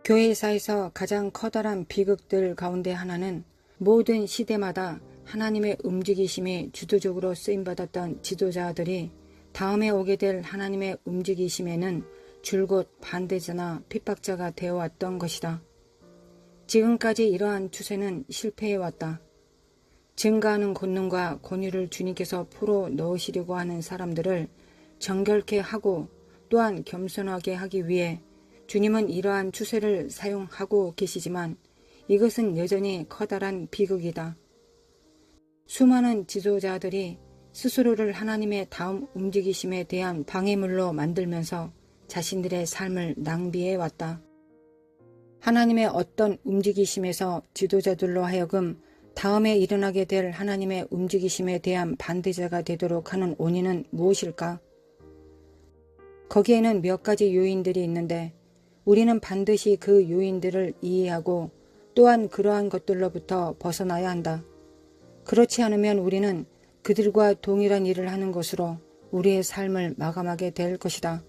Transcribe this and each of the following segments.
교회사에서 가장 커다란 비극들 가운데 하나는 모든 시대마다 하나님의 움직이심이 주도적으로 쓰임받았던 지도자들이 다음에 오게 될 하나님의 움직이심에는 줄곧 반대자나 핍박자가 되어왔던 것이다. 지금까지 이러한 추세는 실패해왔다. 증가하는 권능과 권위를 주님께서 풀어 넣으시려고 하는 사람들을 정결케 하고 또한 겸손하게 하기 위해 주님은 이러한 추세를 사용하고 계시지만 이것은 여전히 커다란 비극이다. 수많은 지도자들이 스스로를 하나님의 다음 움직이심에 대한 방해물로 만들면서 자신들의 삶을 낭비해 왔다. 하나님의 어떤 움직이심에서 지도자들로 하여금 다음에 일어나게 될 하나님의 움직이심에 대한 반대자가 되도록 하는 원인은 무엇일까? 거기에는 몇 가지 요인들이 있는데 우리는 반드시 그 요인들을 이해하고 또한 그러한 것들로부터 벗어나야 한다. 그렇지 않으면 우리는 그들과 동일한 일을 하는 것으로 우리의 삶을 마감하게 될 것이다.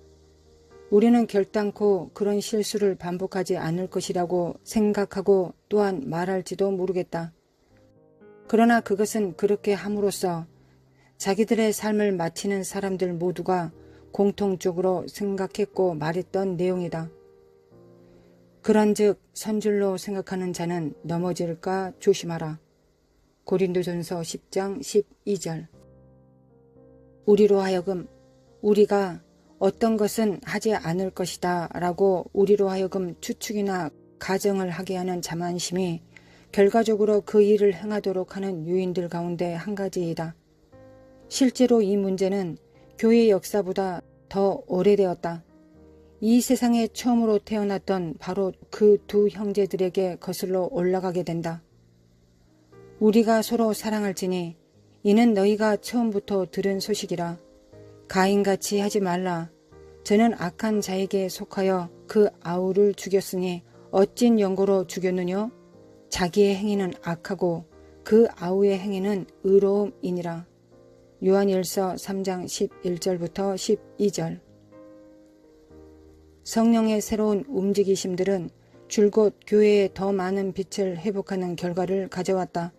우리는 결단코 그런 실수를 반복하지 않을 것이라고 생각하고 또한 말할지도 모르겠다. 그러나 그것은 그렇게 함으로써 자기들의 삶을 마치는 사람들 모두가 공통적으로 생각했고 말했던 내용이다. 그런즉 선줄로 생각하는 자는 넘어질까 조심하라. 고린도전서 10장 12절. 우리로 하여금 우리가 어떤 것은 하지 않을 것이다 라고 우리로 하여금 추측이나 가정을 하게 하는 자만심이 결과적으로 그 일을 행하도록 하는 요인들 가운데 한 가지이다. 실제로 이 문제는 교회 역사보다 더 오래되었다. 이 세상에 처음으로 태어났던 바로 그 두 형제들에게 거슬러 올라가게 된다. 우리가 서로 사랑할지니 이는 너희가 처음부터 들은 소식이라. 가인같이 하지 말라. 저는 악한 자에게 속하여 그 아우를 죽였으니 어찐 연고로 죽였느냐? 자기의 행위는 악하고 그 아우의 행위는 의로움이니라. 요한일서 3장 11절부터 12절. 성령의 새로운 움직이심들은 줄곧 교회에 더 많은 빛을 회복하는 결과를 가져왔다.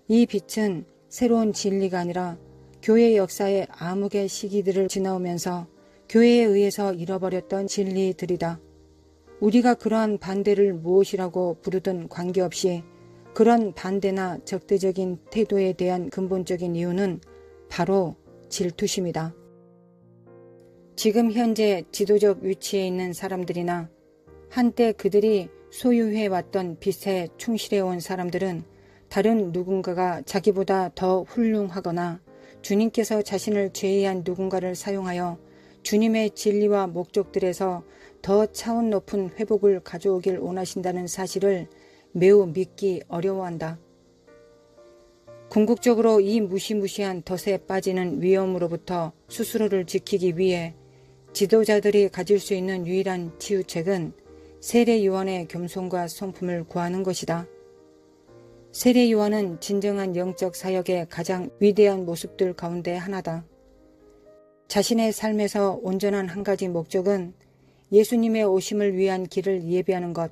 이 빛은 새로운 진리가 아니라 교회 역사의 암흑의 시기들을 지나오면서 교회에 의해서 잃어버렸던 진리들이다. 우리가 그러한 반대를 무엇이라고 부르든 관계없이 그런 반대나 적대적인 태도에 대한 근본적인 이유는 바로 질투심이다. 지금 현재 지도적 위치에 있는 사람들이나 한때 그들이 소유해왔던 빛에 충실해온 사람들은 다른 누군가가 자기보다 더 훌륭하거나 주님께서 자신을 제외한 누군가를 사용하여 주님의 진리와 목적들에서 더 차원 높은 회복을 가져오길 원하신다는 사실을 매우 믿기 어려워한다. 궁극적으로 이 무시무시한 덫에 빠지는 위험으로부터 스스로를 지키기 위해 지도자들이 가질 수 있는 유일한 치유책은 세례 요한의 겸손과 성품을 구하는 것이다. 세례 요한은 진정한 영적 사역의 가장 위대한 모습들 가운데 하나다. 자신의 삶에서 온전한 한 가지 목적은 예수님의 오심을 위한 길을 예비하는 것,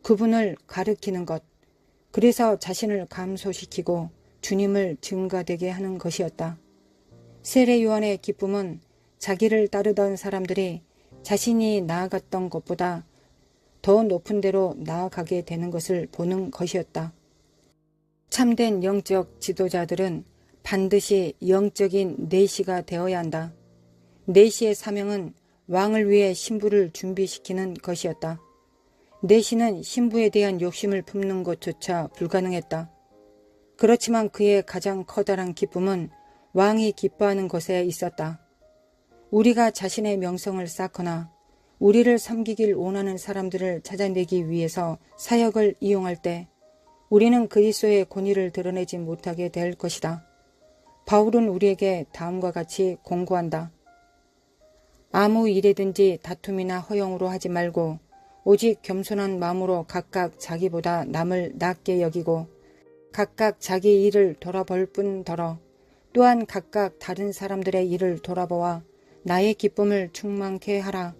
그분을 가르치는 것, 그래서 자신을 감소시키고 주님을 증가되게 하는 것이었다. 세례 요한의 기쁨은 자기를 따르던 사람들이 자신이 나아갔던 것보다 더 높은 데로 나아가게 되는 것을 보는 것이었다. 참된 영적 지도자들은 반드시 영적인 내시가 되어야 한다. 내시의 사명은 왕을 위해 신부를 준비시키는 것이었다. 내시는 신부에 대한 욕심을 품는 것조차 불가능했다. 그렇지만 그의 가장 커다란 기쁨은 왕이 기뻐하는 것에 있었다. 우리가 자신의 명성을 쌓거나 우리를 섬기길 원하는 사람들을 찾아내기 위해서 사역을 이용할 때 우리는 그리스도의 권위를 드러내지 못하게 될 것이다. 바울은 우리에게 다음과 같이 공고한다. 아무 일에든지 다툼이나 허용으로 하지 말고 오직 겸손한 마음으로 각각 자기보다 남을 낮게 여기고 각각 자기 일을 돌아볼 뿐더러 또한 각각 다른 사람들의 일을 돌아보아 나의 기쁨을 충만케 하라.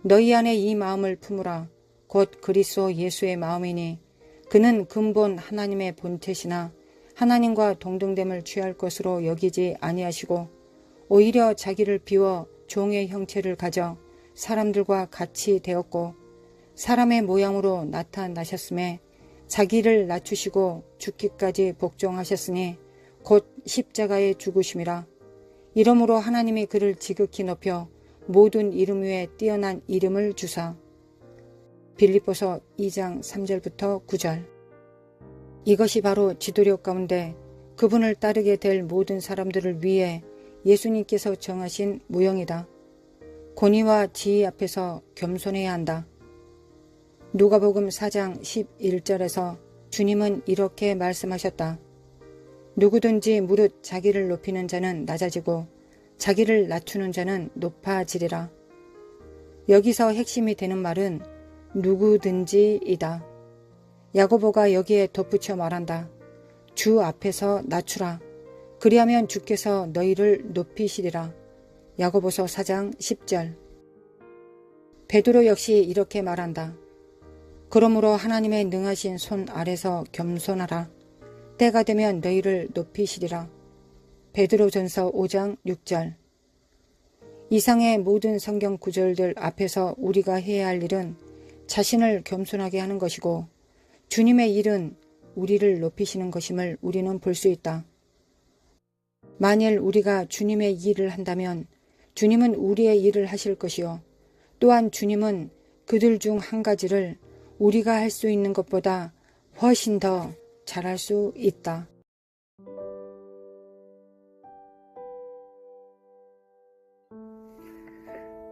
너희 안에 이 마음을 품으라. 곧 그리스도 예수의 마음이니 그는 근본 하나님의 본체시나 하나님과 동등됨을 취할 것으로 여기지 아니하시고 오히려 자기를 비워 종의 형체를 가져 사람들과 같이 되었고 사람의 모양으로 나타나셨음에 자기를 낮추시고 죽기까지 복종하셨으니 곧 십자가에 죽으심이라. 이러므로 하나님이 그를 지극히 높여 모든 이름 위에 뛰어난 이름을 주사. 빌립보서 2장 3절부터 9절. 이것이 바로 지도력 가운데 그분을 따르게 될 모든 사람들을 위해 예수님께서 정하신 무형이다. 권위와 지위 앞에서 겸손해야 한다. 누가복음 4장 11절에서 주님은 이렇게 말씀하셨다. 누구든지 무릇 자기를 높이는 자는 낮아지고 자기를 낮추는 자는 높아지리라. 여기서 핵심이 되는 말은 누구든지이다. 야고보가 여기에 덧붙여 말한다. 주 앞에서 낮추라. 그리하면 주께서 너희를 높이시리라. 야고보서 4장 10절. 베드로 역시 이렇게 말한다. 그러므로 하나님의 능하신 손 아래서 겸손하라. 때가 되면 너희를 높이시리라. 베드로전서 5장 6절. 이상의 모든 성경 구절들 앞에서 우리가 해야 할 일은 자신을 겸손하게 하는 것이고 주님의 일은 우리를 높이시는 것임을 우리는 볼 수 있다. 만일 우리가 주님의 일을 한다면 주님은 우리의 일을 하실 것이요. 또한 주님은 그들 중 한 가지를 우리가 할 수 있는 것보다 훨씬 더 잘할 수 있다.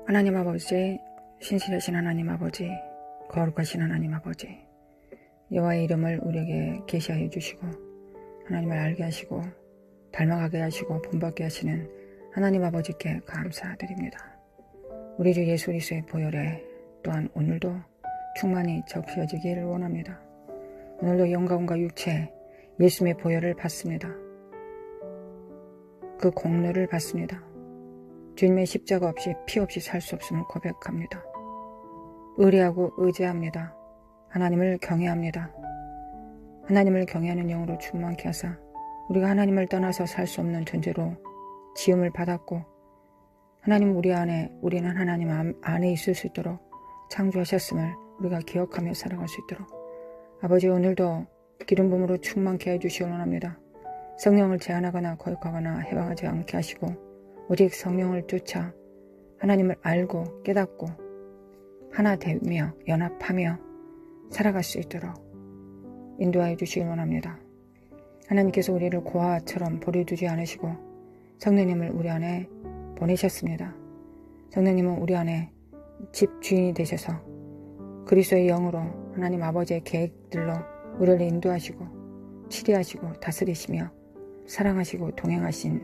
하나님 아버지, 신실하신 하나님 아버지, 거룩하신 하나님 아버지, 여호와의 이름을 우리에게 계시하여 주시고 하나님을 알게 하시고 닮아가게 하시고 본받게 하시는 하나님 아버지께 감사드립니다. 우리 주 예수 그리스도의 보혈에 또한 오늘도 충만히 적셔지기를 원합니다. 오늘도 영광과 육체 예수님의 보혈을 받습니다. 그 공로를 받습니다. 주님의 십자가 없이 피 없이 살 수 없음을 고백합니다. 의뢰하고 의지합니다. 하나님을 경외합니다. 하나님을 경외하는 영으로 충만케 하사 우리가 하나님을 떠나서 살 수 없는 존재로 지음을 받았고 하나님 우리는 하나님 안에 있을 수 있도록 창조하셨음을 우리가 기억하며 살아갈 수 있도록 아버지 오늘도 기름 부음으로 충만케 해주시기 원합니다. 성령을 제한하거나 거역하거나 해방하지 않게 하시고 오직 성령을 쫓아 하나님을 알고 깨닫고 하나 되며 연합하며 살아갈 수 있도록 인도하여 주시기 원합니다. 하나님께서 우리를 고아처럼 버려두지 않으시고 성령님을 우리 안에 보내셨습니다. 성령님은 우리 안에 집 주인이 되셔서 그리스도의 영으로 하나님 아버지의 계획들로 우리를 인도하시고 치리하시고 다스리시며 사랑하시고 동행하신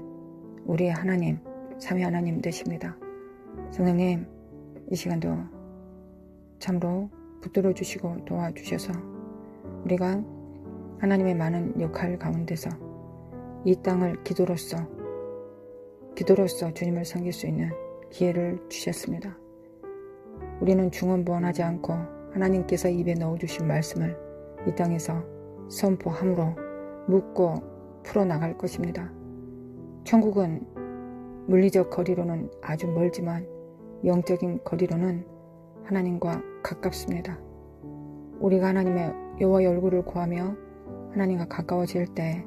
우리의 하나님, 삼위 하나님 되십니다. 성령님, 이 시간도 참으로 붙들어 주시고 도와주셔서 우리가 하나님의 많은 역할 가운데서 이 땅을 기도로서 주님을 섬길 수 있는 기회를 주셨습니다. 우리는 중언부언하지 않고 하나님께서 입에 넣어주신 말씀을 이 땅에서 선포함으로 묻고 풀어나갈 것입니다. 천국은 물리적 거리로는 아주 멀지만 영적인 거리로는 하나님과 가깝습니다. 우리가 하나님의 여호와의 얼굴을 구하며 하나님과 가까워질 때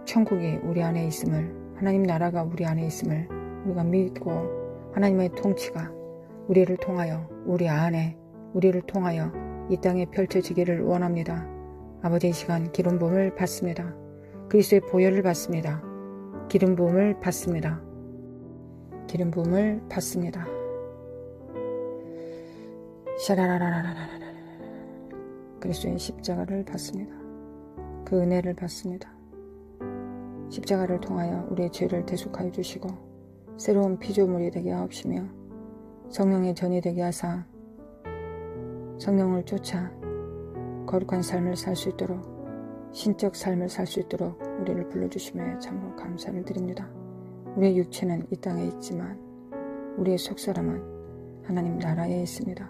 천국이 우리 안에 있음을, 하나님 나라가 우리 안에 있음을 우리가 믿고 하나님의 통치가 우리를 통하여 우리를 통하여 이 땅에 펼쳐지기를 원합니다. 아버지 이 시간 기름 부음을 받습니다. 그리스도의 보혈을 받습니다. 기름 부음을 받습니다. 기름 부음을 받습니다. 샤라라라라라라라. 그리스도의 십자가를 받습니다. 그 은혜를 받습니다. 십자가를 통하여 우리의 죄를 대속하여 주시고 새로운 피조물이 되게 하옵시며 성령의 전이 되게 하사 성령을 쫓아 거룩한 삶을 살 수 있도록 신적 삶을 살 수 있도록 우리를 불러주심에 참으로 감사를 드립니다. 우리의 육체는 이 땅에 있지만 우리의 속사람은 하나님 나라에 있습니다.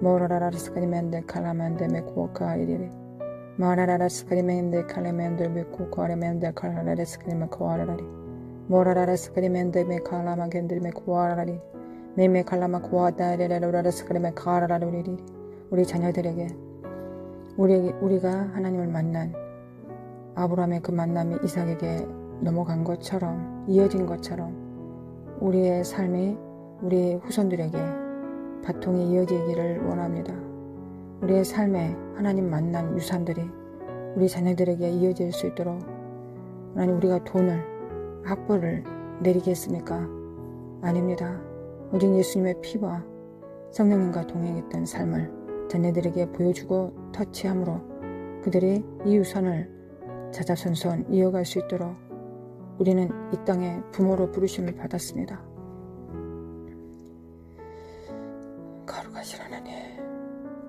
모라라라스카리멘데 칼라멘데 메코카이리리 마라라라스카리멘데 칼라멘데 메코카레멘데 칼라라스카리메 코아라리 모라라라스카리멘데 메칼라마겐데 메코아라리 메메칼라마 코아다레라라스카리메 카라라리리 우리 자녀들에게 우리가 하나님을 만난 아브라함의 그 만남이 이삭에게 넘어간 것처럼 이어진 것처럼 우리의 삶이 우리 후손들에게 바통이 이어지기를 원합니다. 우리의 삶에 하나님 만난 유산들이 우리 자녀들에게 이어질 수 있도록 하나님 우리가 돈을 학벌을 내리겠습니까? 아닙니다. 오직 예수님의 피와 성령님과 동행했던 삶을 자녀들에게 보여주고 터치함으로 그들이 이 유산을 자자손손 이어갈 수 있도록 우리는 이 땅에 부모로 부르심을 받았습니다. 거룩하신 하나님,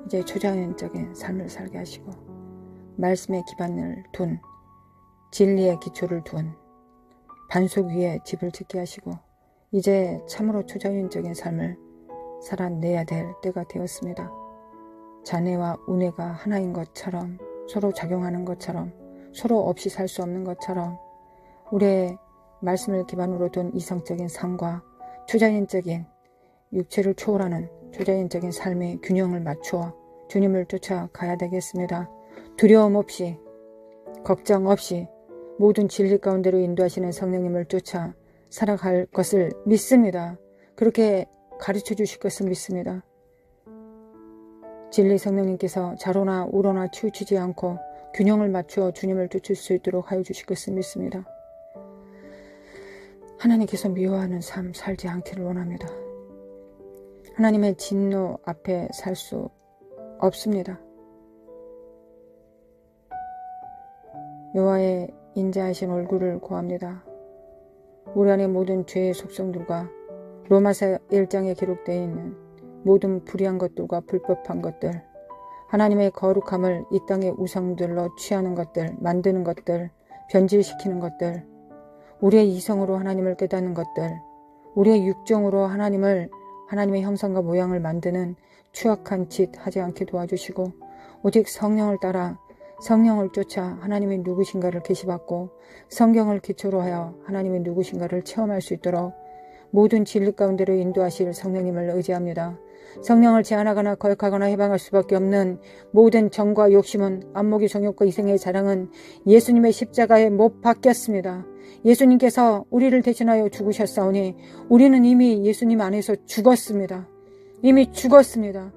이제 초자연적인 삶을 살게 하시고 말씀의 기반을 둔 진리의 기초를 둔 반석 위에 집을 짓게 하시고 이제 참으로 초자연적인 삶을 살아내야 될 때가 되었습니다. 자네와 우네가 하나인 것처럼 서로 작용하는 것처럼 서로 없이 살 수 없는 것처럼 우리의 말씀을 기반으로 둔 이성적인 삶과 초자연적인 육체를 초월하는 초자연적인 삶의 균형을 맞추어 주님을 쫓아가야 되겠습니다. 두려움 없이 걱정 없이 모든 진리 가운데로 인도하시는 성령님을 쫓아 살아갈 것을 믿습니다. 그렇게 가르쳐 주실 것을 믿습니다. 진리 성령님께서 좌로나 우로나 치우치지 않고 균형을 맞추어 주님을 쫓을 수 있도록 하여 주실 것을 믿습니다. 하나님께서 미워하는 삶 살지 않기를 원합니다. 하나님의 진노 앞에 살 수 없습니다. 여호와의 인자하신 얼굴을 구합니다. 우리 안의 모든 죄의 속성들과 로마서 1장에 기록되어 있는 모든 불의한 것들과 불법한 것들, 하나님의 거룩함을 이 땅의 우상들로 취하는 것들, 만드는 것들, 변질시키는 것들, 우리의 이성으로 하나님을 깨닫는 것들, 우리의 육정으로 하나님의 형상과 모양을 만드는 추악한 짓 하지 않게 도와주시고 오직 성령을 따라 성령을 쫓아 하나님의 누구신가를 계시받고 성경을 기초로 하여 하나님의 누구신가를 체험할 수 있도록 모든 진리 가운데로 인도하실 성령님을 의지합니다. 성령을 제한하거나 거역하거나 해방할 수밖에 없는 모든 정과 욕심은 안목의 정욕과 이생의 자랑은 예수님의 십자가에 못 박혔습니다. 예수님께서 우리를 대신하여 죽으셨사오니 우리는 이미 예수님 안에서 죽었습니다. 이미 죽었습니다.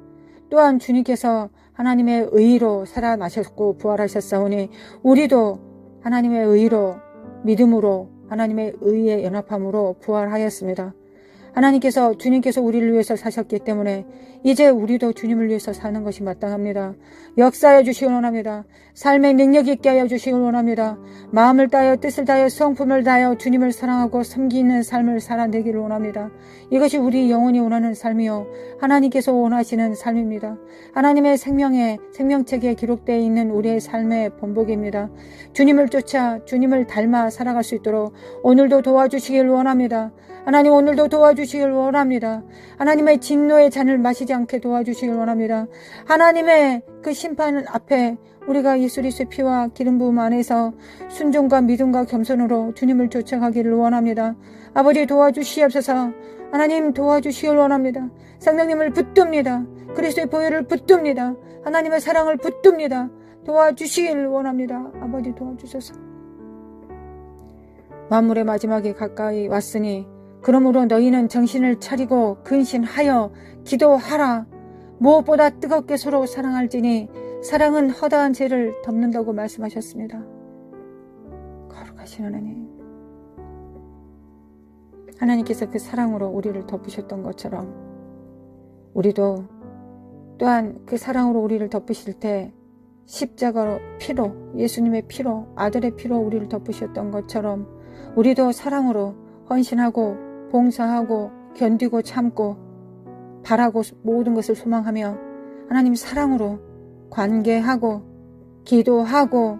또한 주님께서 하나님의 의로 살아나셨고 부활하셨사오니 우리도 하나님의 의로 믿음으로 하나님의 의에 연합함으로 부활하였습니다. 주님께서 우리를 위해서 사셨기 때문에 이제 우리도 주님을 위해서 사는 것이 마땅합니다. 역사하여 주시길 원합니다. 삶의 능력 있게 하여 주시길 원합니다. 마음을 다하여 뜻을 다하여 성품을 다하여 주님을 사랑하고 섬기는 삶을 살아내기를 원합니다. 이것이 우리 영혼이 원하는 삶이요 하나님께서 원하시는 삶입니다. 하나님의 생명책에 기록되어 있는 우리의 삶의 본보기입니다. 주님을 쫓아 주님을 닮아 살아갈 수 있도록 오늘도 도와주시길 원합니다. 하나님 오늘도 도와주시길 원합니다. 하나님의 진노의 잔을 마시지 않게 도와주시길 원합니다. 하나님의 그 심판 앞에 우리가 예수 그리스도의 피와 기름 부음 안에서 순종과 믿음과 겸손으로 주님을 쫓아가기를 원합니다. 아버지 도와주시옵소서. 하나님 도와주시길 원합니다. 성령님을 붙듭니다. 그리스도의 보혈을 붙듭니다. 하나님의 사랑을 붙듭니다. 도와주시길 원합니다. 아버지 도와주셔서 만물의 마지막이 가까이 왔으니 그러므로 너희는 정신을 차리고 근신하여 기도하라. 무엇보다 뜨겁게 서로 사랑할지니 사랑은 허다한 죄를 덮는다고 말씀하셨습니다. 거룩하신 하나님, 하나님께서 그 사랑으로 우리를 덮으셨던 것처럼 우리도 또한 그 사랑으로 우리를 덮으실 때 십자가로 피로, 예수님의 피로, 아들의 피로 우리를 덮으셨던 것처럼 우리도 사랑으로 헌신하고 봉사하고 견디고 참고 바라고 모든 것을 소망하며 하나님 사랑으로 관계하고 기도하고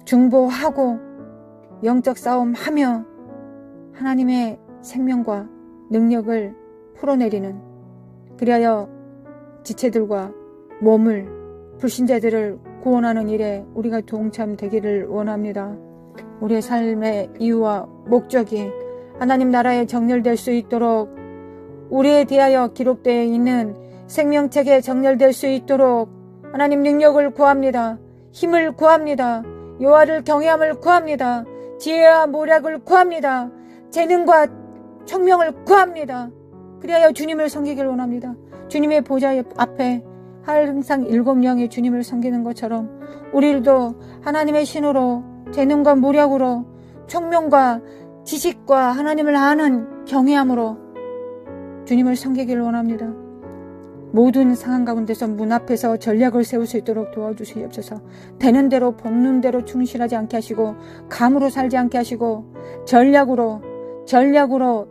중보하고 영적 싸움하며 하나님의 생명과 능력을 풀어내리는, 그리하여 지체들과 몸을, 불신자들을 구원하는 일에 우리가 동참되기를 원합니다. 우리의 삶의 이유와 목적이 하나님 나라에 정렬될 수 있도록, 우리에 대하여 기록되어 있는 생명책에 정렬될 수 있도록 하나님 능력을 구합니다. 힘을 구합니다. 여호와를 경외함을 구합니다. 지혜와 모략을 구합니다. 재능과 총명을 구합니다. 그리하여 주님을 섬기기를 원합니다. 주님의 보좌 앞에 항상 7영의 주님을 섬기는 것처럼 우리도 하나님의 신으로 재능과 모략으로 총명과 지식과 하나님을 아는 경외함으로 주님을 섬기기를 원합니다. 모든 상황 가운데서 문 앞에서 전략을 세울 수 있도록 도와주시옵소서. 되는 대로 볶는 대로 충실하지 않게 하시고 감으로 살지 않게 하시고 전략으로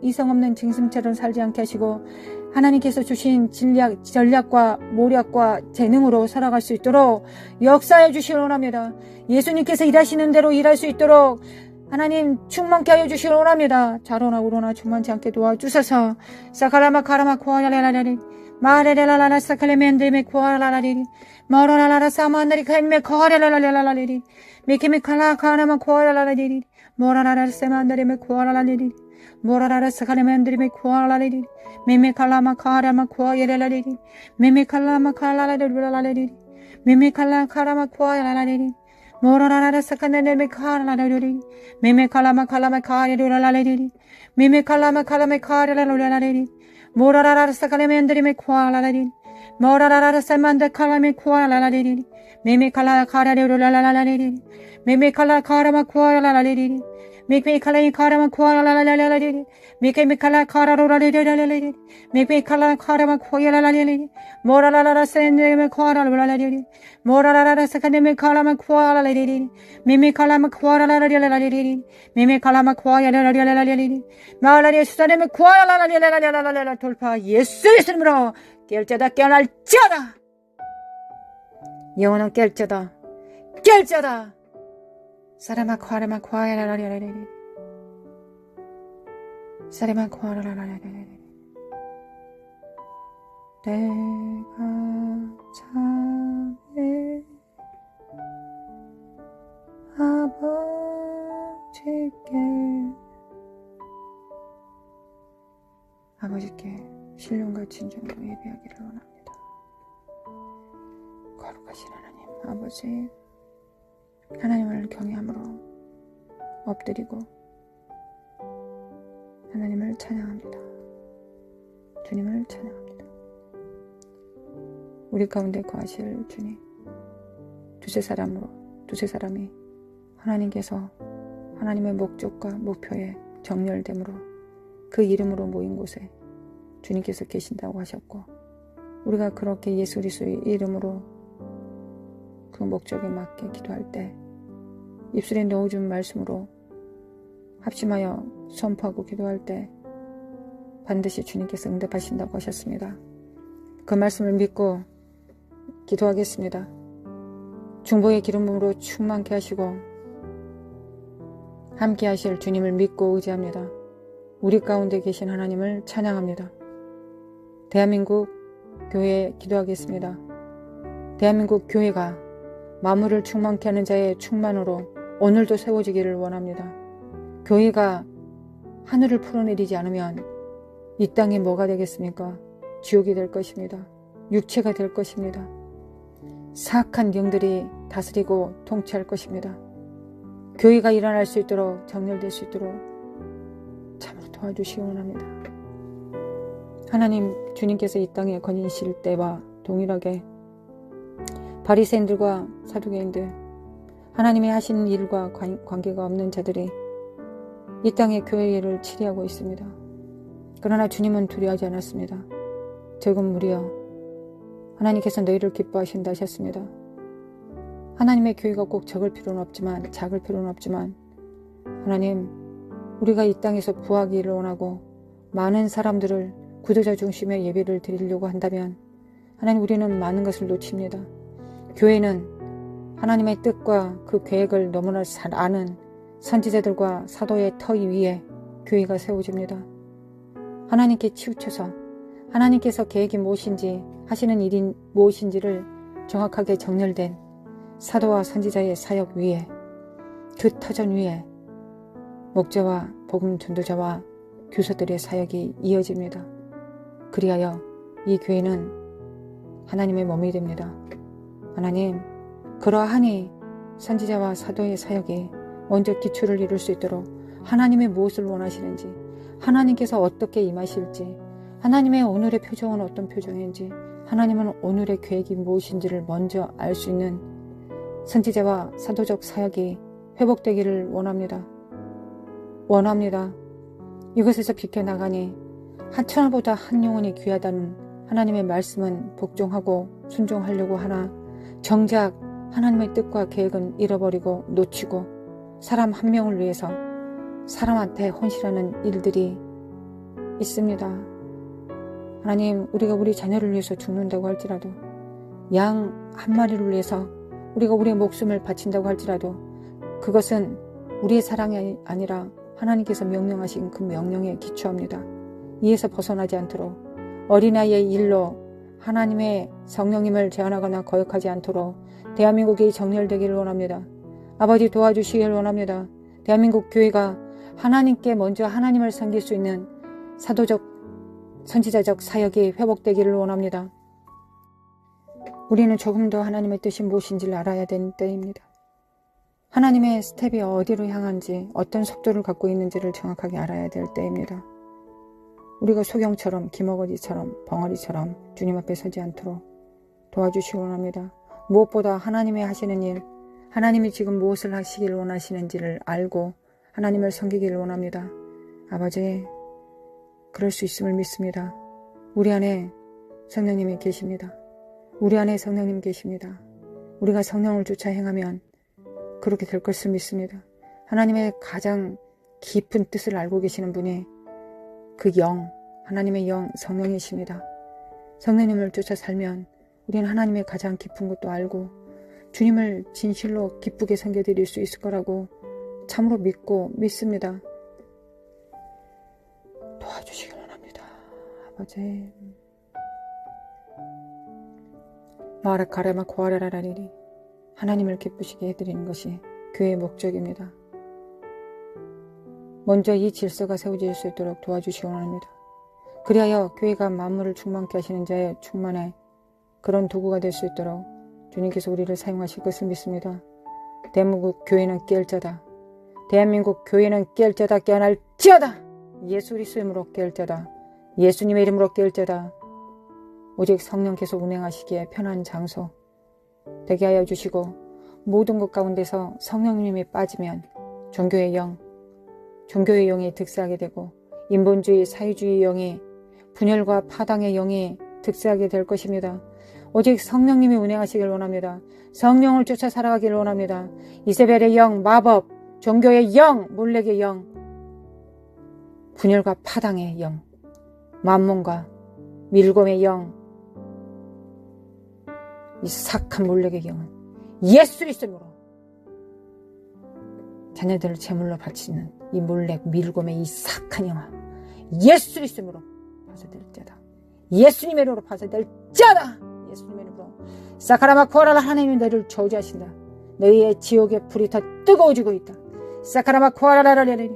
이성 없는 짐승처럼 살지 않게 하시고 하나님께서 주신 전략과 모략과 재능으로 살아갈 수 있도록 역사해 주시길 원합니다. 예수님께서 일하시는 대로 일할 수 있도록 하나님 충만케 하여 주시길 원합니다. 자로나 우로나 충만치 않게 도와주셔서 사카라마 카라마 코아라라라리 마레라라라 사칼레멘데메 코아라라리 마라라라 사마나리 칸메 코아라라라라리 미케메 칼라 카라마 코아라라리 모라라라 세만데메 코아라라리 모라라라 사칼레멘데메 코아라라리 메메 칼라마 카라마 코아라라리 메메 칼라마 칼라라라리 메메 칼라 카라마 코아라라리 모라라라 사칸데메 카라라리 메메 칼라마 칼라마 카라라라리 메메 칼라마 칼라마 카라라라리 모라라라 사칼레멘데메 코아라라리 모라라라 세만데 칼라메 코아라라리 메메 칼라 카라라라리 메메 칼라 카라마 코아라라리 메메 칼라이 카라마 코아라라라리 메메 칼라 카라라라리 메메 칼라 카라마 코아라라리 모라라라 세네메 코아라라라리 모라라라 사칸데메 칼라마 코아라라리 메메 칼라마 코아라라라리 메메 칼라마 코아라라라리 마라리 수사네메 코아라라라라라라 돌파 예수의 이름으로 깰자다 깨어날자다. 영원한 깰자다 사라마 코아라마 코아라라라리 사라마 코아라라라리 내가 참에 아버지께 신령과 진정으로 예배하기를 원합니다. 거룩하신 하나님 아버지, 하나님을 경외함으로 엎드리고 하나님을 찬양합니다. 주님을 찬양합니다. 우리 가운데 거하실 주님, 두세 사람이 하나님께서 하나님의 목적과 목표에 정렬됨으로 그 이름으로 모인 곳에 주님께서 계신다고 하셨고, 우리가 그렇게 예수 그리스도의 이름으로 그 목적에 맞게 기도할 때 입술에 넣어준 말씀으로 합심하여 선포하고 기도할 때 반드시 주님께서 응답하신다고 하셨습니다. 그 말씀을 믿고 기도하겠습니다. 중보의 기름 부음으로 충만케 하시고 함께 하실 주님을 믿고 의지합니다. 우리 가운데 계신 하나님을 찬양합니다. 대한민국 교회에 기도하겠습니다. 대한민국 교회가 만물을 충만케 하는 자의 충만으로 오늘도 세워지기를 원합니다. 교회가 하늘을 풀어내리지 않으면 이 땅이 뭐가 되겠습니까? 지옥이 될 것입니다. 육체가 될 것입니다. 사악한 영들이 다스리고 통치할 것입니다. 교회가 일어날 수 있도록, 정렬될 수 있도록 참으로 도와주시기 원합니다. 하나님, 주님께서 이 땅에 거니실 때와 동일하게 바리새인들과 사두개인들, 하나님이 하신 일과 관계가 없는 자들이 이 땅에 교회를 치리하고 있습니다. 그러나 주님은 두려워하지 않았습니다. 적은 무리여, 하나님께서 너희를 기뻐하신다 하셨습니다. 하나님의 교회가 꼭 작을 필요는 없지만 하나님, 우리가 이 땅에서 부하기를 원하고 많은 사람들을 구도자 중심의 예배를 드리려고 한다면 하나님, 우리는 많은 것을 놓칩니다. 교회는 하나님의 뜻과 그 계획을 너무나 잘 아는 선지자들과 사도의 터위 위에 교회가 세워집니다. 하나님께 치우쳐서 하나님께서 계획이 무엇인지 하시는 일이 무엇인지를 정확하게 정렬된 사도와 선지자의 사역 위에, 그 터전 위에 목자와 복음 전도자와 교사들의 사역이 이어집니다. 그리하여 이 교회는 하나님의 몸이 됩니다. 하나님, 그러하니 선지자와 사도의 사역이 먼저 기초를 이룰 수 있도록 하나님의 무엇을 원하시는지, 하나님께서 어떻게 임하실지, 하나님의 오늘의 표정은 어떤 표정인지, 하나님은 오늘의 계획이 무엇인지를 먼저 알 수 있는 선지자와 사도적 사역이 회복되기를 원합니다. 이것에서 비켜나가니 한 천하보다 한 영혼이 귀하다는 하나님의 말씀은 복종하고 순종하려고 하나 정작 하나님의 뜻과 계획은 잃어버리고 놓치고 사람 한 명을 위해서 사람한테 헌신하는 일들이 있습니다. 하나님, 우리가 우리 자녀를 위해서 죽는다고 할지라도, 양 한 마리를 위해서 우리가 우리의 목숨을 바친다고 할지라도 그것은 우리의 사랑이 아니라 하나님께서 명령하신 그 명령에 기초합니다. 이에서 벗어나지 않도록 어린아이의 일로 하나님의 성령님을 제한하거나 거역하지 않도록 대한민국이 정렬되기를 원합니다. 아버지, 도와주시기를 원합니다. 대한민국 교회가 하나님께 먼저 하나님을 섬길 수 있는 사도적 선지자적 사역이 회복되기를 원합니다. 우리는 조금 더 하나님의 뜻이 무엇인지를 알아야 되는 때입니다. 하나님의 스텝이 어디로 향한지, 어떤 속도를 갖고 있는지를 정확하게 알아야 될 때입니다. 우리가 소경처럼, 기머거리처럼, 벙어리처럼 주님 앞에 서지 않도록 도와주시기 원합니다. 무엇보다 하나님이 하시는 일, 하나님이 지금 무엇을 하시기를 원하시는지를 알고 하나님을 섬기기를 원합니다. 아버지, 그럴 수 있음을 믿습니다. 우리 안에 성령님이 계십니다. 우리 안에 성령님 계십니다. 우리가 성령을 쫓아 행하면 그렇게 될 것을 믿습니다. 하나님의 가장 깊은 뜻을 알고 계시는 분이 그 영, 하나님의 영, 성령이십니다. 성령님을 쫓아 살면 우리는 하나님의 가장 깊은 것도 알고 주님을 진실로 기쁘게 섬겨드릴 수 있을 거라고 참으로 믿습니다. 도와주시기 원합니다. 아버지. 마라카레마 고아라라라리리, 하나님을 기쁘시게 해드리는 것이 교회의 목적입니다. 먼저 이 질서가 세워질 수 있도록 도와주시기 원합니다. 그리하여 교회가 만물을 충만케 하시는 자의 충만에 그런 도구가 될 수 있도록 주님께서 우리를 사용하실 것을 믿습니다. 대한민국 교회는 깰 자다. 대한민국 교회는 깰 자다. 깨어날지어다. 예수 그리스도 이름으로 깰 자다. 예수님의 이름으로 깰 자다. 오직 성령께서 운행하시기에 편한 장소 되게 하여 주시고, 모든 것 가운데서 성령님이 빠지면 종교의 영이 득세하게 되고, 인본주의, 사회주의 영이, 분열과 파당의 영이 득세하게 될 것입니다. 오직 성령님이 운행하시길 원합니다. 성령을 쫓아 살아가기를 원합니다. 이세벨의 영, 마법, 종교의 영, 몰렉의 영, 분열과 파당의 영, 만몬과 밀곰의 영, 이 사악한 몰렉의 영은 예수 그리스도로 자녀들을 제물로 바치는 이 몰렉, 밀곰의 이 사악한 영아, 예수 그리스도로 파쇄될지어다. 예수님의 이름으로 파쇄될지어다. 예수님의 이름으로. 사카라마 코아라라, 하나님이 너를 저주하신다. 너희의 지옥의 불이 더 뜨거워지고 있다. 사카라마 코아라라라라리,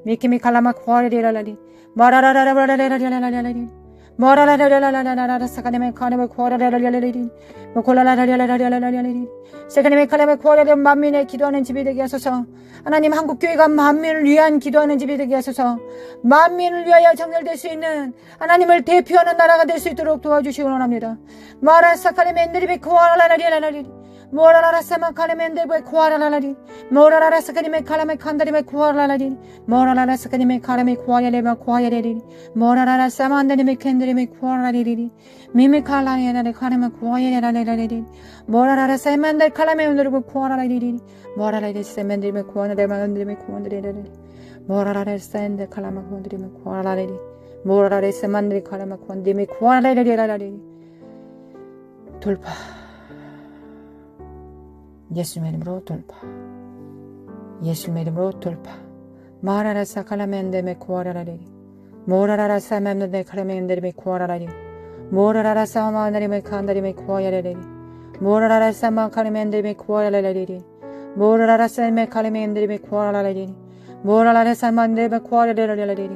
미키미 칼라마 코아라라라리, 마라라라라라라라라라라리, 마라라라라라라라라, 사카네메 카네메 코아라라라라라리, 모콜라라라라라라라라리, 세카네메 칼라메 코아라라. 만민의 기도하는 집이 되게 하소서. 하나님, 한국교회가 만민을 위한 기도하는 집이 되게 하소서. 만민을 위하여 정렬될 수 있는 하나님을 대표하는 나라가 될 수 있도록 도와주시기 원합니다. 마라 사카네메 엔드리베 코아라라라라라리, 모라라라사마 카레멘데베 쿠아라라리 모라라라사카니메 카라메 칸다리메 쿠아라라리 모라라라사카니메 카라메 쿠아야레마 쿠아야레리 모라라라사만다니메 캔다리메 쿠아라리리 미메 칼라니아나레 카라메 쿠아야레라레라리 모라라라사만데 칼라메 온드르고 쿠아라라리리 모라라라사만데메 쿠아나레마 온드르메 쿠안드레레리 모라라라사인데 칼라마 쿠안드리메 쿠아라라리 모라라라사만데 칼라마 쿠안디메 쿠아라라리라라리 돌파. 예수님의 이름으로 돌파. 예수님의 이름으로 돌파. 마라라사 칼라멘데메 쿠아라라리 모라라라사 맘데메 칼라멘데메 쿠아라라리 모라라라사 마나리메 칸다리메 쿠아야라리 모라라라사 마 칼라멘데메 쿠아라라리 모라라라사 메 칼라멘데메 쿠아라라리 모라라라사 만데메 쿠아라라리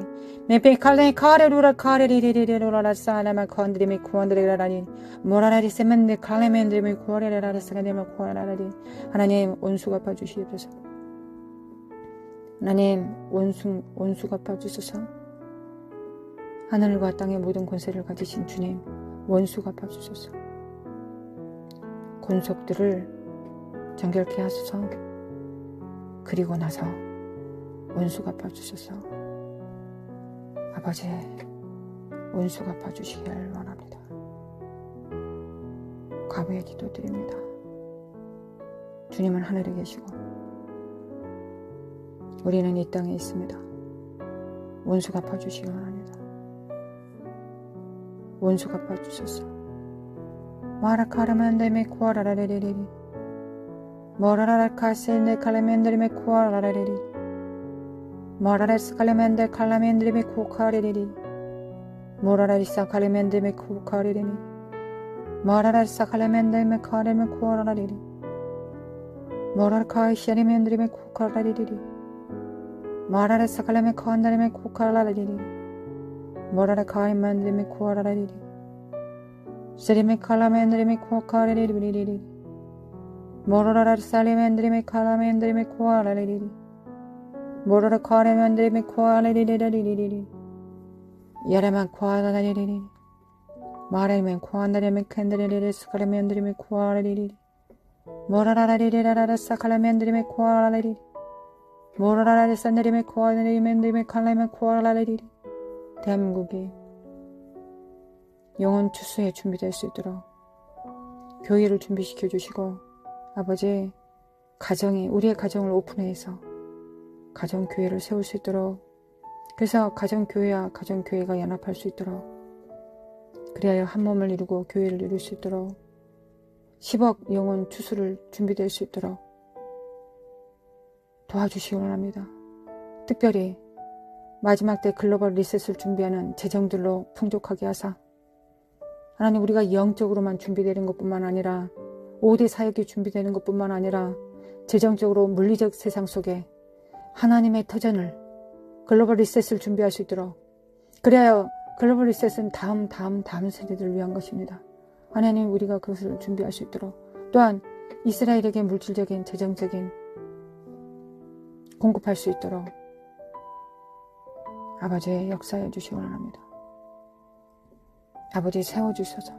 메페 칼레 카레루라 카레리리리로라라사 나마 칸드리메 쿠안드레라라리 모라라리 세멘데 칼라멘데메 쿠아라라라사가데메 쿠아라라리 하나님 온수 갚아 주시옵소서. 하나님 온수 갚아 주소서. 하늘과 땅의 모든 권세를 가지신 주님 원수 갚아 주소서. 권속들을 정결케 하소서. 그리고 나서 원수 갚아 주소서. 아버지 원수 갚아 주시길 원합니다. 과부의 기도드립니다. 주님은 하늘에 계시고 우리는 이 땅에 있습니다. 원수 갚아주시기 원합니다. 원수 갚아주소서. 마라카라만데메 쿠아라라레리리 모라라라카세네 칼라멘드리메 쿠아라라레리 모라라스 칼라멘데 칼라멘드리메 쿠카리리리 모라라리사 칼라멘드리메 쿠카리리니 모라라리사 칼라멘데메 카레메 쿠아라라리리 모라카이 샤리멘드리메 쿠카라리리리 모라라 사칼레메 코안다레메 쿠카라라리리 모라라 카이만드레메 쿠아라라리리 세리메 칼라멘드레메 쿠카라리리리리 모라라 살레멘드레메 칼라멘드레메 쿠아라라리리 모라라 카레멘드레메 쿠아라리리리리리 야레만 쿠아라라리리리 마레멘 쿠안다레메 캔드레리리 스칼레멘드레메 쿠아라리리리 모라라라리리라라 사칼레멘드레메 쿠아라라리리 모라라라리 산드리메 코아라리멘드리메 칼라메 코아라라리리 대한민국이 영혼 추수에 준비될 수 있도록 교회를 준비시켜 주시고 아버지 우리의 가정을 오픈해서 가정교회를 세울 수 있도록 그래서 가정교회와 가정교회가 연합할 수 있도록 그리하여 한 몸을 이루고 교회를 이룰 수 있도록 10억 영혼 추수를 준비될 수 있도록 도와주시기 원합니다. 특별히 마지막 때 글로벌 리셋을 준비하는 재정들로 풍족하게 하사 하나님 우리가 영적으로만 준비되는 것뿐만 아니라 5대 사역이 준비되는 것뿐만 아니라 재정적으로 물리적 세상 속에 하나님의 터전을 글로벌 리셋을 준비할 수 있도록 그래야 글로벌 리셋은 다음 세대들을 위한 것입니다. 하나님 우리가 그것을 준비할 수 있도록 또한 이스라엘에게 물질적인 재정적인 공급할 수 있도록 아버지의 역사해 주시기 원합니다. 아버지 세워주셔서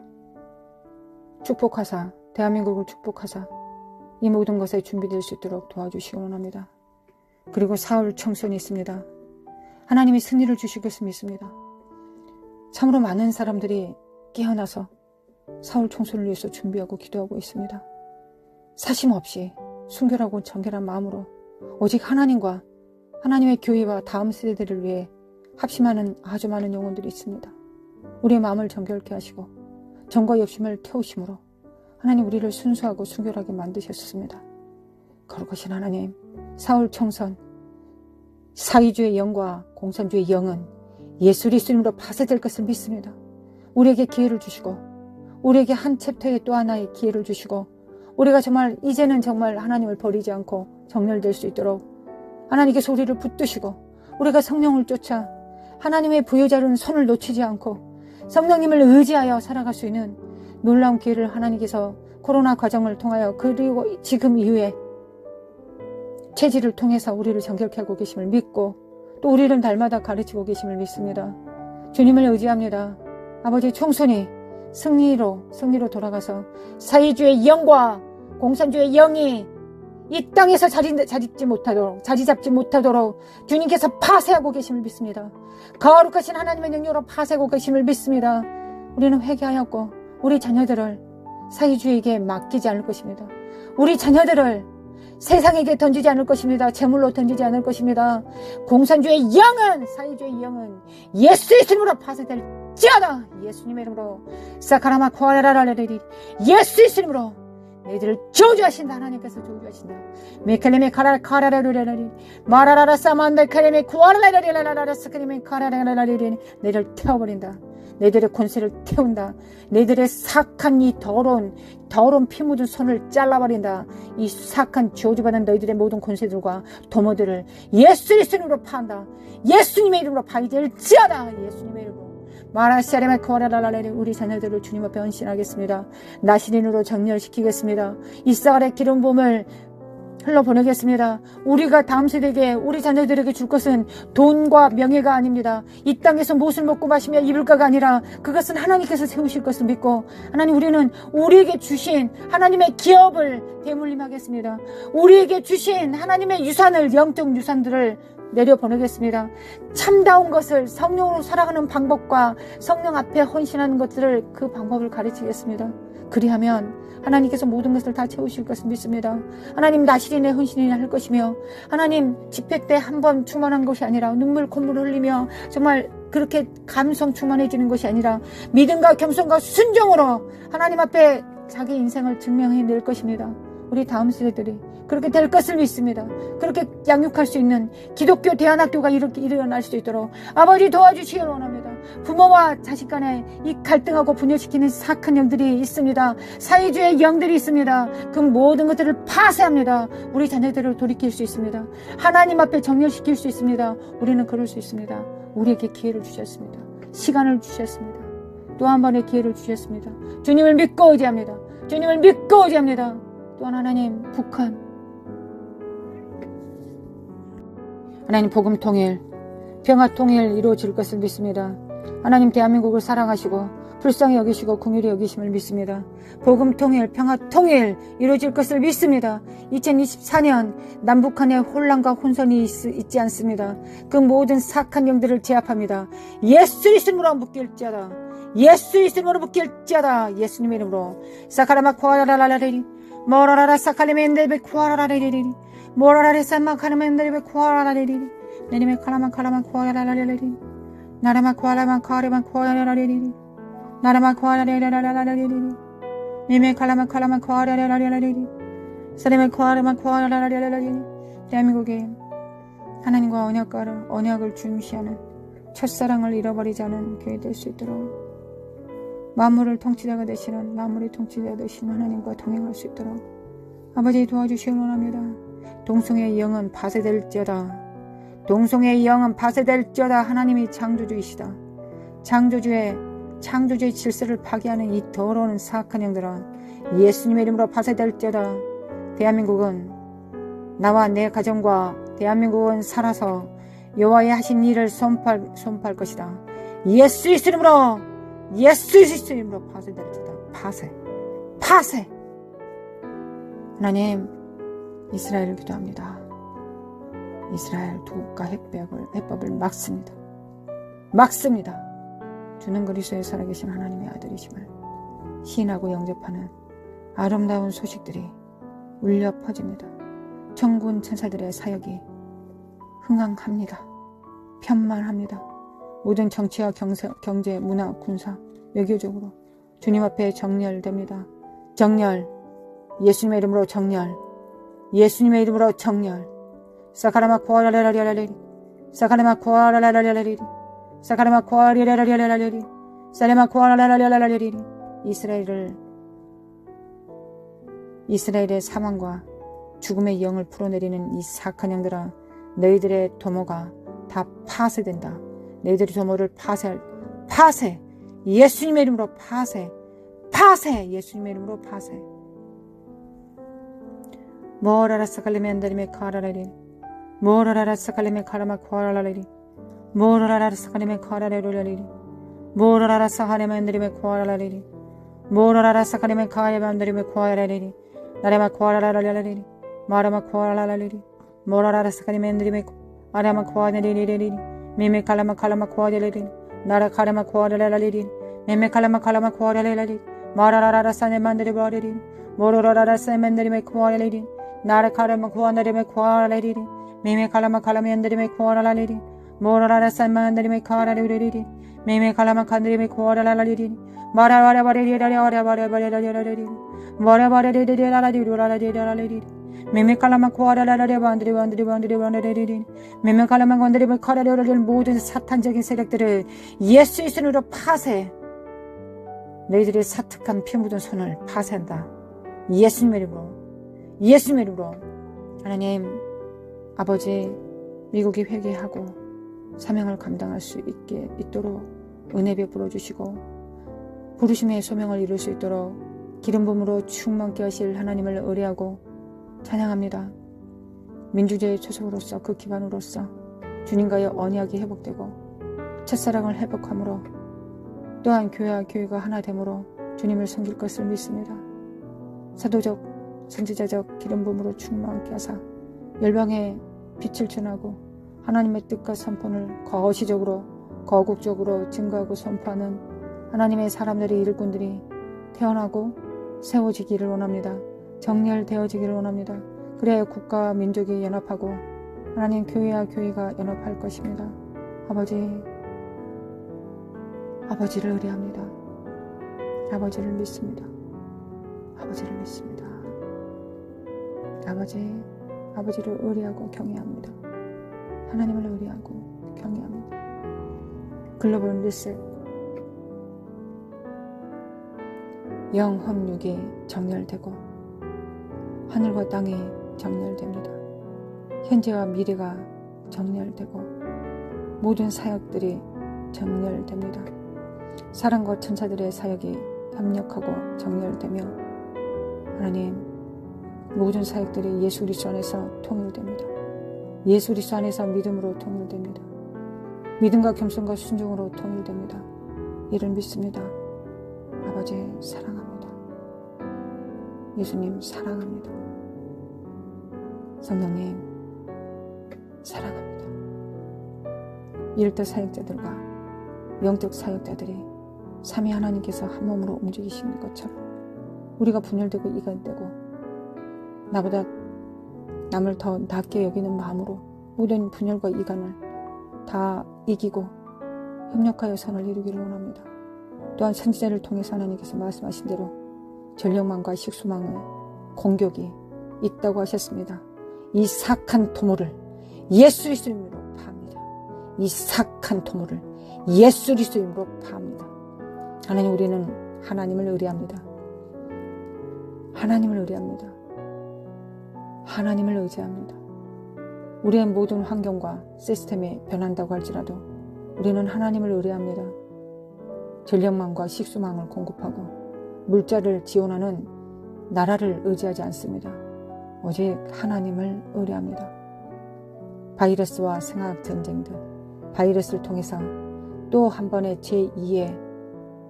축복하사 대한민국을 축복하사 이 모든 것에 준비될 수 있도록 도와주시기 원합니다. 그리고 사울 청소년이 있습니다. 하나님이 승리를 주시겠음을 믿습니다. 참으로 많은 사람들이 깨어나서 사울 청소년을 위해서 준비하고 기도하고 있습니다. 사심 없이 순결하고 정결한 마음으로 오직 하나님과 하나님의 교회와 다음 세대들을 위해 합심하는 아주 많은 영혼들이 있습니다. 우리의 마음을 정결케 하시고 정과 욕심을 태우심으로 하나님 우리를 순수하고 순결하게 만드셨습니다. 거룩하신 하나님 사울 청선 사위주의 영과 공산주의 영은 예수 그리스도로 파쇄될 것을 믿습니다. 우리에게 기회를 주시고 우리에게 한 챕터에 또 하나의 기회를 주시고 우리가 정말 이제는 정말 하나님을 버리지 않고 정렬될 수 있도록 하나님께서 우리를 붙드시고 우리가 성령을 쫓아 하나님의 부여자른 손을 놓치지 않고 성령님을 의지하여 살아갈 수 있는 놀라운 기회를 하나님께서 코로나 과정을 통하여 그리고 지금 이후에 체질을 통해서 우리를 정결케 하고 계심을 믿고 또 우리를 날마다 가르치고 계심을 믿습니다. 주님을 의지합니다. 아버지 총선이 승리로 돌아가서 사위주의 영과 공산주의 영이 이 땅에서 자리 잡지 못하도록 주님께서 파쇄하고 계심을 믿습니다. 거룩하신 하나님의 능력으로 파쇄하고 계심을 믿습니다. 우리는 회개하였고 우리 자녀들을 사회주의에게 맡기지 않을 것입니다. 우리 자녀들을 세상에게 던지지 않을 것입니다. 재물로 던지지 않을 것입니다. 공산주의 영은, 사회주의 영은 예수의 이름으로 파쇄될지어다. 예수님의 이름으로 사카라마 코아라라라리, 예수의 이름으로 너희들을 저주하신다. 하나님께서 저주하신다. 메칼레메 카라라라라라리 마라라라 사만다 칼레메 쿠아라라라라라라 스크리메 카라라라라리, 너희를 태워버린다. 너희들의 권세를 태운다. 너희들의 사악한 이 더러운 피 묻은 손을 잘라버린다. 이 사악한 저주받은 너희들의 모든 권세들과 도모들을 예수의 이름으로 파한다. 예수님의 이름으로 파이될지어다. 예수님의 이름으로 마라시아레마 코아라라라레, 우리 자녀들을 주님 앞에 헌신하겠습니다. 나시린으로 정렬시키겠습니다. 이사갈의 기름 부음을 흘러보내겠습니다. 우리가 다음 세대에게, 우리 자녀들에게 줄 것은 돈과 명예가 아닙니다. 이 땅에서 무엇을 먹고 마시며 입을까가 아니라 그것은 하나님께서 세우실 것을 믿고, 하나님, 우리는 우리에게 주신 하나님의 기업을 대물림하겠습니다. 우리에게 주신 하나님의 유산을, 영적 유산들을 내려보내겠습니다. 참다운 것을, 성령으로 살아가는 방법과 성령 앞에 헌신하는 것들을, 그 방법을 가르치겠습니다. 그리하면 하나님께서 모든 것을 다 채우실 것을 믿습니다. 하나님, 나시린의 헌신이 할 것이며, 하나님, 집회 때 한 번 충만한 것이 아니라 눈물 콧물을 흘리며 정말 그렇게 감성 충만해지는 것이 아니라 믿음과 겸손과 순종으로 하나님 앞에 자기 인생을 증명해낼 것입니다. 우리 다음 세대들이 그렇게 될 것을 믿습니다. 그렇게 양육할 수 있는 기독교 대안학교가 이렇게 일어날 수 있도록 아버지 도와주시기 원합니다. 부모와 자식 간에 이 갈등하고 분열시키는 사악한 영들이 있습니다. 사회주의 영들이 있습니다. 그 모든 것들을 파쇄합니다. 우리 자녀들을 돌이킬 수 있습니다. 하나님 앞에 정렬시킬 수 있습니다. 우리는 그럴 수 있습니다. 우리에게 기회를 주셨습니다. 시간을 주셨습니다. 또 한 번의 기회를 주셨습니다. 주님을 믿고 의지합니다. 주님을 믿고 의지합니다. 또한 하나님, 북한, 하나님, 복음 통일, 평화 통일 이루어질 것을 믿습니다. 하나님, 대한민국을 사랑하시고 불쌍히 여기시고 긍휼히 여기심을 믿습니다. 복음 통일, 평화 통일 이루어질 것을 믿습니다. 2024년 남북한의 혼란과 혼선이 있지 않습니다. 그 모든 사악한 영들을 제압합니다. 예수 이름으로 묶일지어다. 예수 이름으로 묶일지어다. 예수님의 이름으로 사카라마 코아라라라리 모라라라 사칼레멘데베 코아라라리리 모라라레 산마카르멘데베 코아라라리리 내님의 카라마 코아라라리리 나라마 코아라마 코아라라리리 나라마 코아라라라라리리 님의 카라마 코아라라라리리 사람의 코아라라라리리. 대한민국에 하나님과 언약을 중시하는, 첫사랑을 잃어버리지 않은 교회 될 수 있도록, 만물을 통치자가 되시는, 만물의 통치자 되시는 하나님과 동행할 수 있도록 아버지 도와주시기 원합니다. 동성애의 영은 파쇄될지어다. 동성애의 영은 파쇄될지어다. 하나님이 창조주이시다. 창조주의 질서를 파괴하는 이 더러운 사악한 영들아, 예수님의 이름으로 파쇄될지어다. 대한민국은, 나와 내 가정과 대한민국은 살아서 여호와의 하신 일을 선포할 것이다. 예수 이름으로, 예수 이름으로 파쇄될지어다. 파쇄. 하나님, 이스라엘을 기도합니다. 이스라엘 도국과 해법을 막습니다. 주는 그리스도에 살아계신 하나님의 아들이심을 시인하고 영접하는 아름다운 소식들이 울려 퍼집니다. 천군 천사들의 사역이 흥황합니다. 편만합니다. 모든 정치와 경제, 문화, 군사, 외교적으로 주님 앞에 정렬됩니다. 정렬, 예수님의 이름으로 정렬, 예수님의 이름으로 정렬. 사카라마 코아라라라라리 사카라마 코아라라라라리 사카라마 코아라라라라리 사레마 코아라라라라리. 이스라엘의 사망과 죽음의 영을 풀어내리는 이 사악한 영들아, 너희들의 도모가 다 파쇄된다. 너희들의 도모를 파쇄. 예수님의 이름으로 파쇄. 예수님의 이름으로 파쇄. 모라라 사칼레메 안다리메 카라라리 모라라 사칼레메 카라마 코아라라리 모라라 사칼레메 카라라라리 모라라 사칼레메 안다리메 코아라라리 모라라 사칼레메 카야바 안다리메 코아라라리 나레마 코아라라라라리리 마라마 코아라라리리 모라라라스카니 멘드리메코 아라마 코아네리리리리 미메 칼라마 칼라마 코아데리리 나라 카라마 코아라라리리 미메 칼라마 칼라마 코아라라리리 마라라라사네 만드리버리리 모로라라사네 만드리메 코아라리리 나라 카라마 코아네리메 코아라리리 미메 칼라마 칼라마 엔드리메 코아라라리리 모라라라사네 만드리메 코아라리리 미메 칼라마 칸드리메 코아라라리리 마라바라바리리라리라리라리라리라리라리 마라바리리라리라리라리라리라리 미메칼라마 코아라라라리반드리반드리반드리반드리리 미메칼라마 건드리바 카라리라리 모든 사탄적인 세력들을 예수 이름으로 파쇄. 너희들의 사특한 피 묻은 손을 파쇄한다. 예수님의 이름으로, 예수님의 이름으로. 하나님 아버지, 미국이 회개하고 사명을 감당할 수 있도록 은혜 베풀어 주시고 부르심의 소명을 이룰 수 있도록 기름 부음으로 충만케 하실 하나님을 의뢰하고 찬양합니다. 민주주의의 초석으로서 그 기반으로서 주님과의 언약이 회복되고 첫사랑을 회복함으로 또한 교회와 교회가 하나 되므로 주님을 섬길 것을 믿습니다. 사도적 선지자적 기름 부음으로 충만케 하사 열방에 빛을 전하고 하나님의 뜻과 선포를 거시적으로 거국적으로 증거하고 선포하는 하나님의 사람들이 일꾼들이 태어나고 세워지기를 원합니다. 정렬되어지기를 원합니다. 그래야 국가와 민족이 연합하고 하나님 교회와 교회가 연합할 것입니다. 아버지를 의뢰합니다. 아버지를 믿습니다. 아버지를 믿습니다. 아버지를 의뢰하고 경외합니다. 하나님을 의뢰하고 경외합니다. 글로벌 리셋 영혼육이 정렬되고 하늘과 땅이 정렬됩니다. 현재와 미래가 정렬되고 모든 사역들이 정렬됩니다. 사랑과 천사들의 사역이 협력하고 정렬되며 하나님 모든 사역들이 예수 그리스도 안에서 통일됩니다. 예수 그리스도 안에서 믿음으로 통일됩니다. 믿음과 겸손과 순종으로 통일됩니다. 이를 믿습니다. 아버지 사랑합니다. 예수님 사랑합니다. 성령님 사랑합니다. 일터 사역자들과 영적 사역자들이 삼위 하나님께서 한 몸으로 움직이시는 것처럼 우리가 분열되고 이간되고 나보다 남을 더 낮게 여기는 마음으로 모든 분열과 이간을 다 이기고 협력하여 선을 이루기를 원합니다. 또한 선지자를 통해서 하나님께서 말씀하신 대로 전력망과 식수망의 공격이 있다고 하셨습니다. 이 사악한 도모를 예수 그리스도 이름으로 파합니다. 이 사악한 도모를 예수 그리스도 이름으로 파합니다. 하나님 우리는 하나님을 의뢰합니다. 하나님을 의뢰합니다. 하나님을 의지합니다. 우리의 모든 환경과 시스템이 변한다고 할지라도 우리는 하나님을 의뢰합니다. 전력망과 식수망을 공급하고 물자를 지원하는 나라를 의지하지 않습니다. 오직 하나님을 의뢰합니다. 바이러스와 생화학 전쟁들, 바이러스를 통해서 또 한 번의 제2의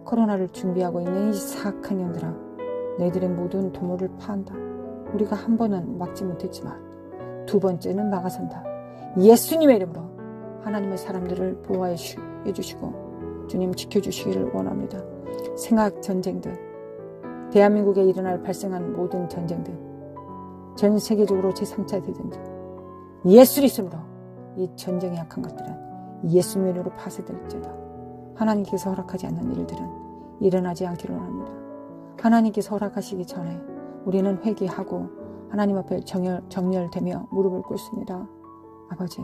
코로나를 준비하고 있는 이 사악한 년들아, 너희들의 모든 도모를 파한다. 우리가 한 번은 막지 못했지만 두 번째는 막아선다. 예수님의 이름으로 하나님의 사람들을 보호해 주시고 주님 지켜주시기를 원합니다. 생화학 전쟁들, 대한민국에 일어날 발생한 모든 전쟁들, 전 세계적으로 제3차 대전쟁, 예수 그리스도로 이 전쟁에 약한 것들은 예수님의 이름으로 파쇄될지어다. 하나님께서 허락하지 않는 일들은 일어나지 않기를 원합니다. 하나님께서 허락하시기 전에 우리는 회개하고 하나님 앞에 정렬되며 무릎을 꿇습니다. 아버지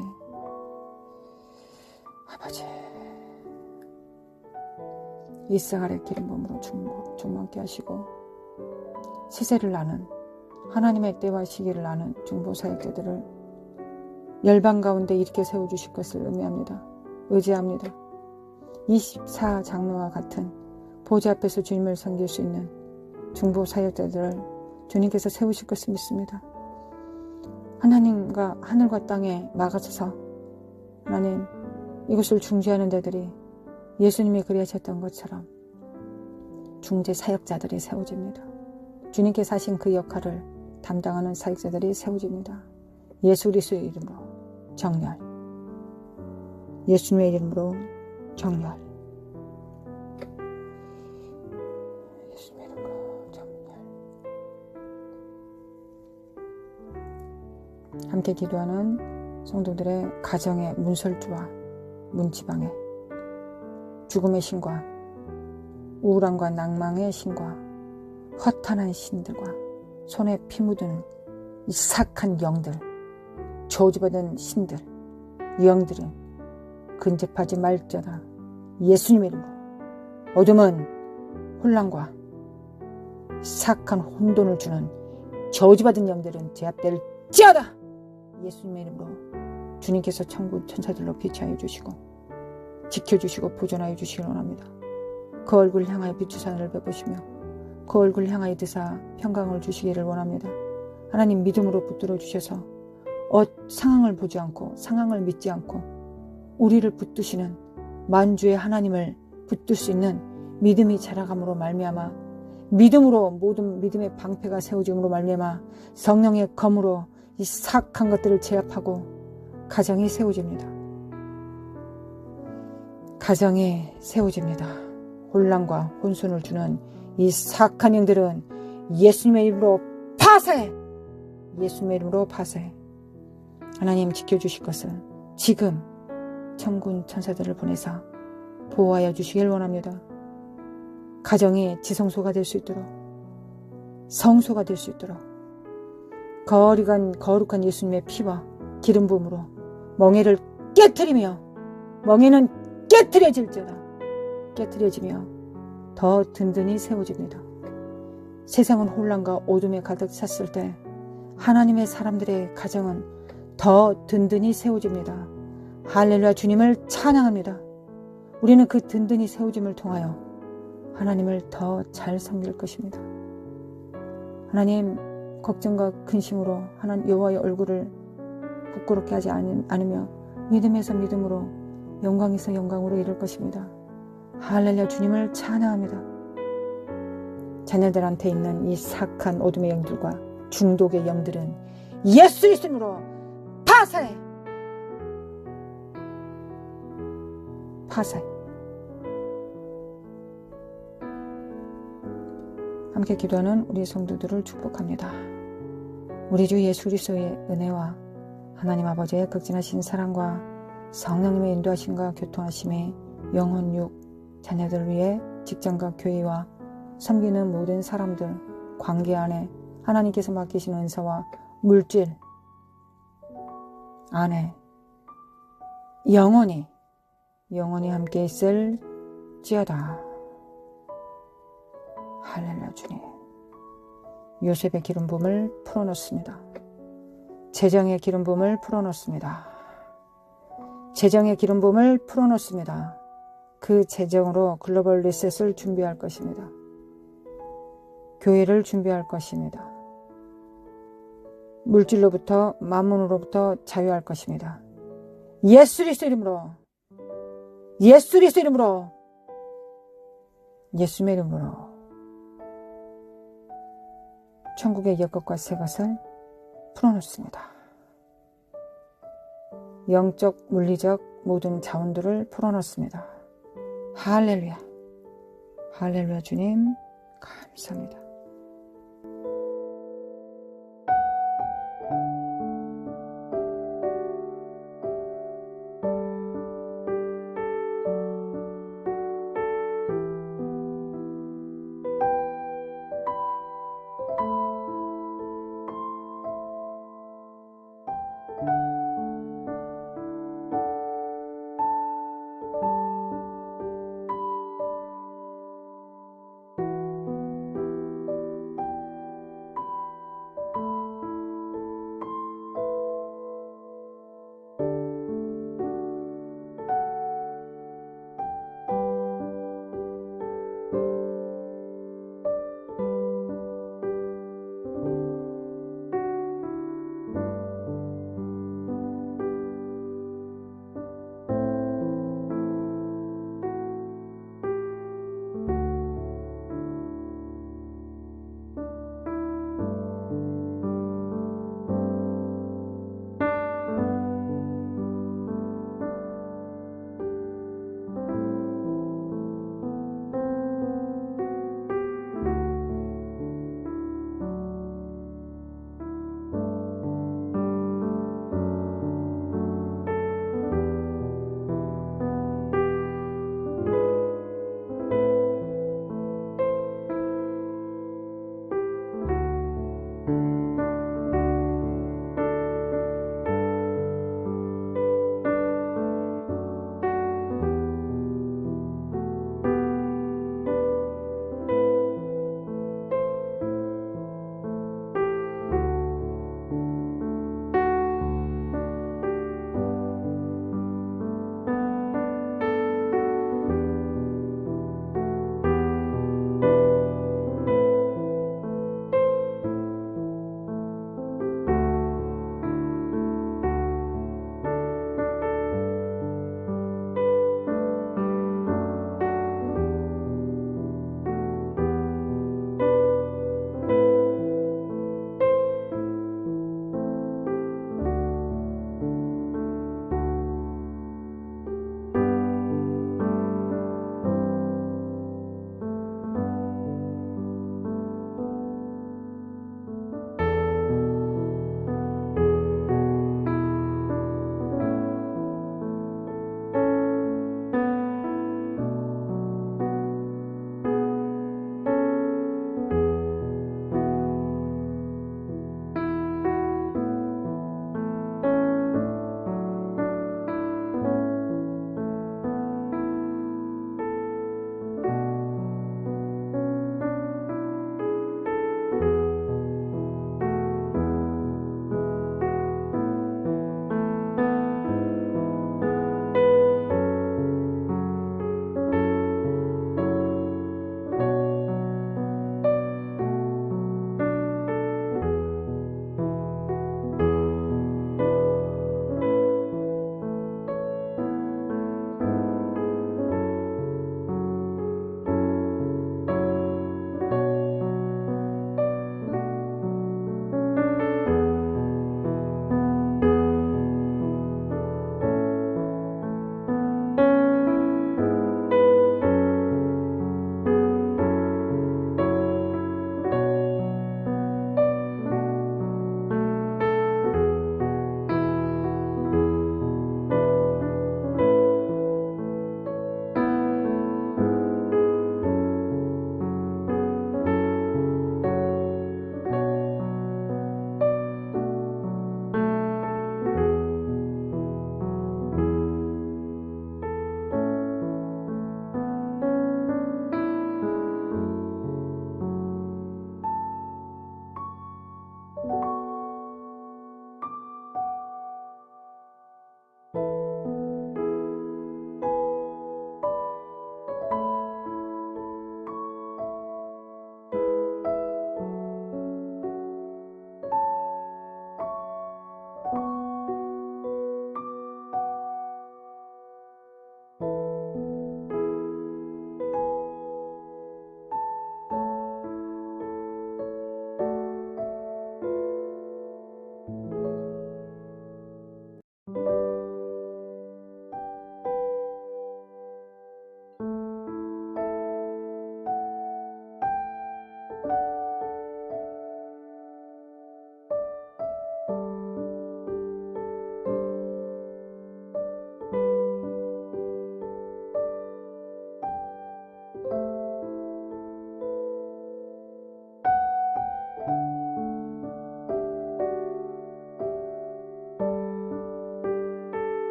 이스라엘의 기름 부음으로 충만케 하시고 세세를 나는 하나님의 때와 시기를 나는 중보사역자들을 열방 가운데 일으켜 세워주실 것을 의지합니다. 24장로와 같은 보좌 앞에서 주님을 섬길 수 있는 중보사역자들을 주님께서 세우실 것을 믿습니다. 하나님과 하늘과 땅에 막아서서 하나님 이것을 중재하는 데들이 예수님이 그리하셨던 것처럼 중재 사역자들이 세워집니다. 주님께서 하신 그 역할을 담당하는 사역자들이 세워집니다. 예수 그리스도의 이름으로 정렬. 예수님의 이름으로 정렬. 예수님의 이름으로 정렬. 함께 기도하는 성도들의 가정의 문설주와 문지방에 죽음의 신과 우울함과 낭망의 신과 허탄한 신들과 손에 피 묻은 이 사악한 영들, 저주받은 신들, 영들은 근접하지 말자다. 예수님의 이름으로 어둠은 혼란과 사악한 혼돈을 주는 저주받은 영들은 제압될지어다. 예수님의 이름으로 주님께서 천군 천사들로 비치하여 주시고 지켜주시고 보존하여 주시길 원합니다. 그 얼굴을 향하여 비추사 하늘을 베푸시며 그 얼굴을 향하여 드사 평강을 주시기를 원합니다. 하나님 믿음으로 붙들어 주셔서 상황을 보지 않고 상황을 믿지 않고 우리를 붙드시는 만주의 하나님을 붙들 수 있는 믿음이 자라감으로 말미암아 믿음으로 모든 믿음의 방패가 세워짐으로 말미암아 성령의 검으로 이 사악한 것들을 제압하고 가정이 세워집니다. 가정이 세워집니다. 혼란과 혼선을 주는 이 사악한 영들은 예수님의 이름으로 파쇄! 예수님의 이름으로 파쇄. 하나님 지켜주실 것을 지금 천군 천사들을 보내사 보호하여 주시길 원합니다. 가정이 지성소가 될 수 있도록 성소가 될 수 있도록 거룩한 예수님의 피와 기름 부음으로 멍에를 깨트리며 멍에는 깨트려지며 더 든든히 세워집니다. 세상은 혼란과 어둠에 가득 찼을 때 하나님의 사람들의 가정은 더 든든히 세워집니다. 할렐루야. 주님을 찬양합니다. 우리는 그 든든히 세워짐을 통하여 하나님을 더 잘 섬길 것입니다. 하나님 걱정과 근심으로 하나님 여호와의 얼굴을 부끄럽게 하지 않으며 믿음에서 믿음으로 영광에서 영광으로 이룰 것입니다. 할렐루야. 주님을 찬양합니다. 자녀들한테 있는 이 사악한 어둠의 영들과 중독의 영들은 예수 그리스도로 파쇄! 함께 기도하는 우리 성도들을 축복합니다. 우리 주 예수 그리스도의 은혜와 하나님 아버지의 극진하신 사랑과 성령님의 인도하심과 교통하심이 영혼 육 자녀들을 위해 직장과 교회와 섬기는 모든 사람들 관계 안에 하나님께서 맡기신 은사와 물질 안에 영원히 함께 있을지어다. 할렐루야. 주님 요셉의 기름 부음을 풀어놓습니다. 재정의 기름 부음을 풀어놓습니다. 재정의 기름 부음을 풀어놓습니다. 그 재정으로 글로벌 리셋을 준비할 것입니다. 교회를 준비할 것입니다. 물질로부터 만문으로부터 자유할 것입니다. 예수 그리스도 이름으로 예수님의 이름으로 천국의 옛것과 새것을 풀어놓습니다. 영적, 물리적 모든 자원들을 풀어놓습니다. 할렐루야. 할렐루야. 주님 감사합니다.